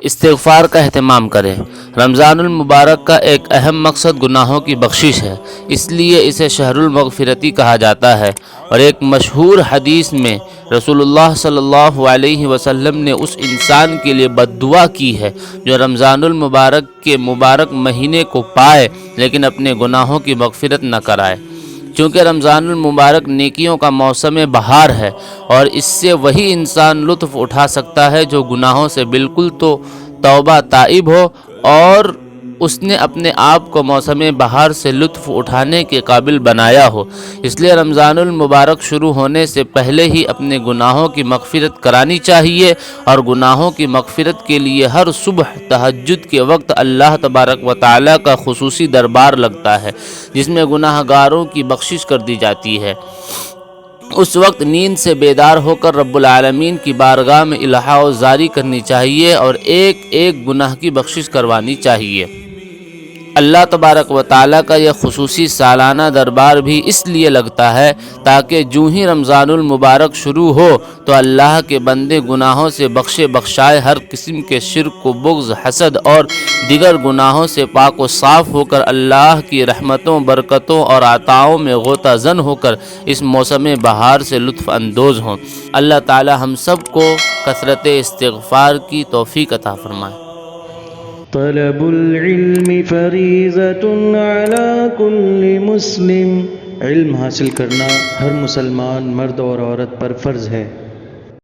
استغفار کا اہتمام کریں۔ رمضان المبارک کا ایک اہم مقصد گناہوں کی بخشش ہے، اس لیے اسے شہر المغفرتی کہا جاتا ہے، اور ایک مشہور حدیث میں رسول اللہ صلی اللہ علیہ وسلم نے اس انسان کے لیے بد دعا کی ہے جو رمضان المبارک کے مبارک مہینے کو پائے لیکن اپنے گناہوں کی مغفرت نہ کرائے۔ چونکہ رمضان المبارک نیکیوں کا موسم بہار ہے، اور اس سے وہی انسان لطف اٹھا سکتا ہے جو گناہوں سے بالکل تو توبہ تائب ہو اور اس نے اپنے آپ کو موسم بہار سے لطف اٹھانے کے قابل بنایا ہو۔ اس لیے رمضان المبارک شروع ہونے سے پہلے ہی اپنے گناہوں کی مغفرت کرانی چاہیے، اور گناہوں کی مغفرت کے لیے ہر صبح تہجد کے وقت اللہ تبارک و تعالیٰ کا خصوصی دربار لگتا ہے جس میں گناہ گاروں کی بخشش کر دی جاتی ہے۔ اس وقت نیند سے بیدار ہو کر رب العالمین کی بارگاہ میں الحاح و زاری کرنی چاہیے اور ایک ایک گناہ کی بخشش کروانی چاہیے۔ اللہ تبارک و تعالیٰ کا یہ خصوصی سالانہ دربار بھی اس لیے لگتا ہے تاکہ جو ہی رمضان المبارک شروع ہو تو اللہ کے بندے گناہوں سے بخشائے ہر قسم کے شرک و بغض، حسد اور دیگر گناہوں سے پاک و صاف ہو کر اللہ کی رحمتوں، برکتوں اور عطاؤں میں غوطہ زن ہو کر اس موسم بہار سے لطف اندوز ہوں۔ اللہ تعالی ہم سب کو کثرت استغفار کی توفیق عطا فرمائے۔ طلب العلم فریضۃ علی کل مسلم، علم حاصل کرنا ہر مسلمان مرد اور عورت پر فرض ہے۔